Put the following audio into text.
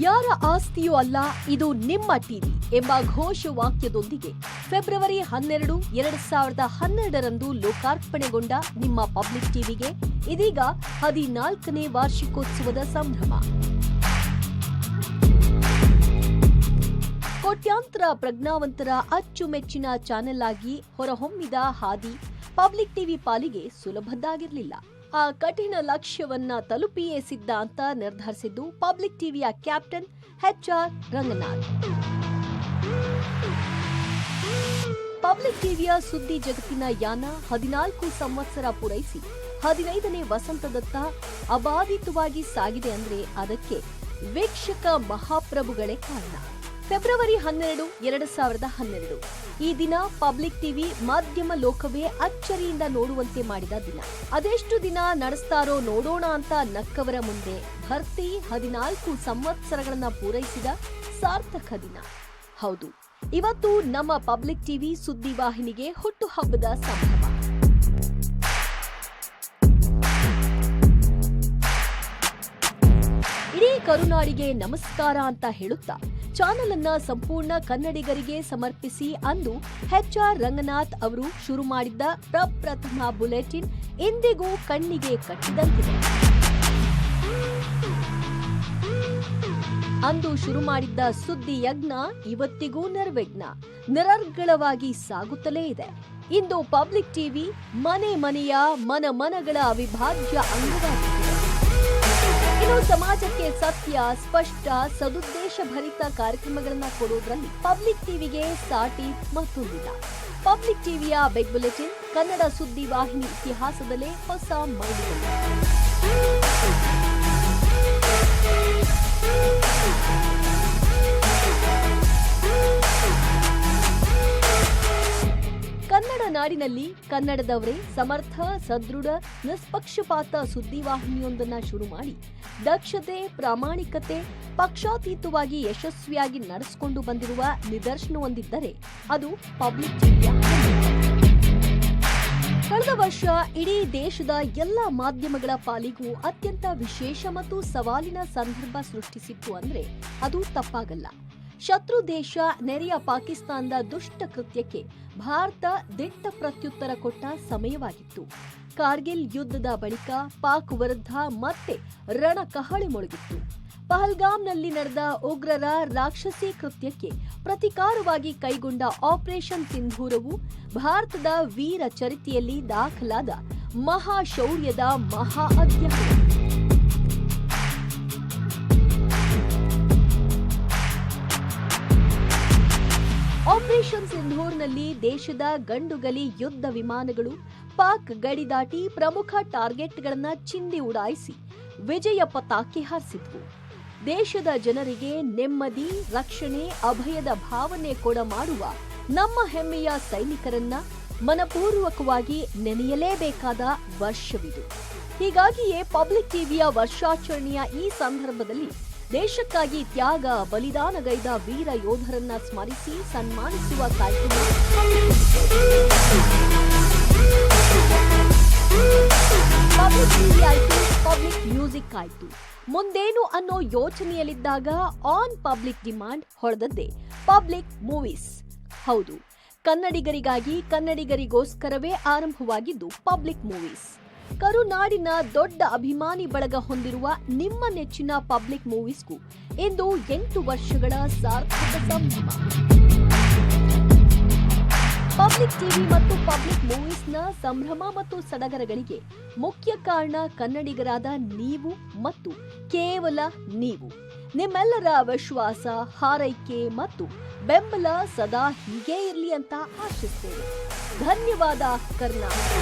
ಯಾರ ಆಸ್ತಿಯೂ ಅಲ್ಲ, ಇದು ನಿಮ್ಮ ಟಿವಿ ಎಂಬ ಘೋಷವಾಕ್ಯದೊಂದಿಗೆ ಫೆಬ್ರವರಿ 12, 2012ರಂದು ಲೋಕಾರ್ಪಣೆಗೊಂಡ ನಿಮ್ಮ ಪಬ್ಲಿಕ್ ಟಿವಿಗೆ ಇದೀಗ 14ನೇ ವಾರ್ಷಿಕೋತ್ಸವದ ಸಂಭ್ರಮ. ಕೋಟ್ಯಾಂತರ ಪ್ರಜ್ಞಾವಂತರ ಅಚ್ಚುಮೆಚ್ಚಿನ ಚಾನೆಲ್ ಆಗಿ ಹೊರಹೊಮ್ಮಿದ ಹಾದಿ ಪಬ್ಲಿಕ್ ಟಿವಿ ಪಾಲಿಗೆ ಸುಲಭದ್ದಾಗಿರಲಿಲ್ಲ. ಆ ಕಠಿಣ ಲಕ್ಷ್ಯವನ್ನ ತಲುಪಿಯೇ ಸಿದ್ಧ ಅಂತ ನಿರ್ಧರಿಸಿದ್ದು ಪಬ್ಲಿಕ್ ಟಿವಿಯ ಕ್ಯಾಪ್ಟನ್ HR ರಂಗನಾಥ್. ಪಬ್ಲಿಕ್ ಟಿವಿಯ ಸುದ್ದಿ ಜಗತ್ತಿನ ಯಾನ 14 ಸಂವತ್ಸರ ಪೂರೈಸಿ 15ನೇ ವಸಂತದತ್ತ ಅಬಾಧಿತವಾಗಿ ಸಾಗಿದೆ ಅಂದ್ರೆ ಅದಕ್ಕೆ ವೀಕ್ಷಕ ಮಹಾಪ್ರಭುಗಳೇ ಕಾರಣ. ಫೆಬ್ರವರಿ 12, 2012 ಈ ದಿನ ಪಬ್ಲಿಕ್ ಟಿವಿ ಮಾಧ್ಯಮ ಲೋಕವೇ ಅಚ್ಚರಿಯಿಂದ ನೋಡುವಂತೆ ಮಾಡಿದ ದಿನ. ಅದೆಷ್ಟು ದಿನ ನಡೆಸ್ತಾರೋ ನೋಡೋಣ ಅಂತ ನಕ್ಕವರ ಮುಂದೆ ಭರ್ತಿ 14 ಸಂವತ್ಸರಗಳನ್ನ ಪೂರೈಸಿದ ಸಾರ್ಥಕ ದಿನ. ಹೌದು, ಇವತ್ತು ನಮ್ಮ ಪಬ್ಲಿಕ್ ಟಿವಿ ಸುದ್ದಿವಾಹಿನಿಗೆ ಹುಟ್ಟುಹಬ್ಬದ ಸಂಭ್ರಮ. ಇಡೀ ಕರುನಾಡಿಗೆ ನಮಸ್ಕಾರ ಅಂತ ಹೇಳುತ್ತಾ ಚಾನೆಲ್ ಅನ್ನ ಸಂಪೂರ್ಣ ಕನ್ನಡಿಗರಿಗೆ ಸಮರ್ಪಿಸಿ ಅಂದು HR ರಂಗನಾಥ್ ಅವರು ಶುರು ಮಾಡಿದ್ದ ಪ್ರಪ್ರಥಮ ಬುಲೆಟಿನ್ ಇಂದಿಗೂ ಕಣ್ಣಿಗೆ ಕಟ್ಟಿದಂತಿದೆ. ಅಂದು ಶುರು ಮಾಡಿದ್ದ ಸುದ್ದಿ ಯಜ್ಞ ಇವತ್ತಿಗೂ ನಿರರ್ಗಳವಾಗಿ ಸಾಗುತ್ತಲೇ ಇದೆ. ಇಂದು ಪಬ್ಲಿಕ್ ಟಿವಿ ಮನೆ ಮನೆಯ ಮನಗಳ ಅವಿಭಾಜ್ಯ ಅಂಗವಾಗಿದೆ. ಇನ್ನು ಸಮಾಜಕ್ಕೆ ಸತ್ಯ, ಸ್ಪಷ್ಟ, ಸದುದ್ದೇಶ ಭರಿತ ಕಾರ್ಯಕ್ರಮಗಳನ್ನ ಕೊಡುವುದರಲ್ಲಿ ಪಬ್ಲಿಕ್ ಟಿವಿಗೆ ಸಾಟಿ ಮತ್ತೊಂದಿಲ್ಲ. ಪಬ್ಲಿಕ್ ಟಿವಿಯ ಬಿಗ್ ಬುಲೆಟಿನ್ ಕನ್ನಡ ಸುದ್ದಿ ವಾಹಿನಿ ಇತಿಹಾಸದಲ್ಲೇ ಹೊಸ ಮೈಲಿಗಲ್ಲು. ಕನ್ನಡ ನಾಡಿನಲ್ಲಿ ಕನ್ನಡದವರೇ ಸಮರ್ಥ, ಸದೃಢ, ನಿಷ್ಪಕ್ಷಪಾತ ಸುದ್ದಿವಾಹಿನಿಯೊಂದನ್ನ ಶುರು ಮಾಡಿ ದಕ್ಷತೆ, ಪ್ರಾಮಾಣಿಕತೆ, ಪಕ್ಷಾತೀತವಾಗಿ ಯಶಸ್ವಿಯಾಗಿ ನಡೆಸಿಕೊಂಡು ಬಂದಿರುವ ನಿದರ್ಶನವೊಂದಿದ್ದರೆ ಅದು ಪಬ್ಲಿಕ್ ಟಿವಿಯ. ಕಳೆದ ವರ್ಷ ಇಡೀ ದೇಶದ ಎಲ್ಲ ಮಾಧ್ಯಮಗಳ ಪಾಲಿಗೂ ಅತ್ಯಂತ ವಿಶೇಷ ಮತ್ತು ಸವಾಲಿನ ಸಂದರ್ಭ ಸೃಷ್ಟಿಸಿತ್ತು ಅಂದ್ರೆ ಅದು ತಪ್ಪಾಗಲ್ಲ. ಶತ್ರು ದೇಶ ನೆರೆಯ ಪಾಕಿಸ್ತಾನದ ದುಷ್ಟ ಕೃತ್ಯಕ್ಕೆ ಭಾರತ ದಿಟ್ಟ ಪ್ರತ್ಯುತ್ತರ ಕೊಟ್ಟ ಸಮಯವಾಗಿತ್ತು. ಕಾರ್ಗಿಲ್ ಯುದ್ಧದ ಬಳಿಕ ಪಾಕ್ ವಿರುದ್ಧ ಮತ್ತೆ ರಣಕಹಳೆ ಮೊಳಗಿತ್ತು. ಪಹಲ್ಗಾಮ್ನಲ್ಲಿ ನಡೆದ ಉಗ್ರರ ರಾಕ್ಷಸಿ ಕೃತ್ಯಕ್ಕೆ ಪ್ರತಿಕಾರವಾಗಿ ಕೈಗೊಂಡ ಆಪರೇಷನ್ ಸಿಂಧೂರವು ಭಾರತದ ವೀರ ಚರಿತೆಯಲ್ಲಿ ದಾಖಲಾದ ಮಹಾಶೌರ್ಯದ ಮಹಾ ಅಧ್ಯಾಯ. ಆಪರೇಷನ್ ಸಿಂಧೂರ್ನಲ್ಲಿ ದೇಶದ ಗಂಡುಗಲಿ ಯುದ್ಧ ವಿಮಾನಗಳು ಪಾಕ್ ಗಡಿ ದಾಟಿ ಪ್ರಮುಖ ಟಾರ್ಗೆಟ್ಗಳನ್ನ ಚಿಂದಿ ಉಡಾಯಿಸಿ ವಿಜಯ ಪತಾಕೆ ಹಾರಿಸಿದ್ವು. ದೇಶದ ಜನರಿಗೆ ನೆಮ್ಮದಿ, ರಕ್ಷಣೆ, ಅಭಯದ ಭಾವನೆ ಕೊಡಮಾಡುವ ನಮ್ಮ ಹೆಮ್ಮೆಯ ಸೈನಿಕರನ್ನ ಮನಪೂರ್ವಕವಾಗಿ ನೆನೆಯಲೇಬೇಕಾದ ವರ್ಷವಿದು. ಹೀಗಾಗಿಯೇ ಪಬ್ಲಿಕ್ ಟಿವಿಯ ವರ್ಷಾಚರಣೆಯ ಈ ಸಂದರ್ಭದಲ್ಲಿ ದೇಶಕ್ಕಾಗಿ ತ್ಯಾಗ, ಬಲಿದಾನಗೈದ ವೀರ ಯೋಧರನ್ನ ಸ್ಮರಿಸಿ ಸನ್ಮಾನಿಸುವ ಕಾರ್ಯಕ್ರಮ ಪಬ್ಲಿಕ್ ಟಿವಿ ಆಯ್ತು, ಪಬ್ಲಿಕ್ ಮ್ಯೂಸಿಕ್ ಆಯ್ತು. ಮುಂದೇನು ಅನ್ನೋ ಯೋಚನೆಯಲ್ಲಿದ್ದಾಗ ಆನ್ ಪಬ್ಲಿಕ್ ಡಿಮಾಂಡ್ ಹೊಡೆದದ್ದೇ ಪಬ್ಲಿಕ್ ಮೂವೀಸ್. ಹೌದು, ಕನ್ನಡಿಗರಿಗಾಗಿ ಕನ್ನಡಿಗರಿಗೋಸ್ಕರವೇ ಆರಂಭವಾಗಿದ್ದು ಪಬ್ಲಿಕ್ ಮೂವೀಸ್. ಕರುನಾಡಿನ ದೊಡ್ಡ ಅಭಿಮಾನಿ ಬಳಗ ಹೊಂದಿರುವ ನಿಮ್ಮ ನೆಚ್ಚಿನ ಪಬ್ಲಿಕ್ ಮೂವೀಸ್ಗೂ ಇಂದು 8 ವರ್ಷಗಳ ಸಾರ್ಥಕ ಸಂಭ್ರಮ. ಪಬ್ಲಿಕ್ ಟಿವಿ ಮತ್ತು ಪಬ್ಲಿಕ್ ಮೂವೀಸ್ನ ಸಂಭ್ರಮ ಮತ್ತು ಸಡಗರಗಳಿಗೆ ಮುಖ್ಯ ಕಾರಣ ಕನ್ನಡಿಗರಾದ ನೀವು ಮತ್ತು ಕೇವಲ ನೀವು. ನಿಮ್ಮೆಲ್ಲರ ವಿಶ್ವಾಸ, ಹಾರೈಕೆ ಮತ್ತು ಬೆಂಬಲ ಸದಾ ಹೀಗೇ ಇರಲಿ ಅಂತ ಆಶಿಸ್ತೇವೆ. ಧನ್ಯವಾದ ಕರ್ನಾಟಕ.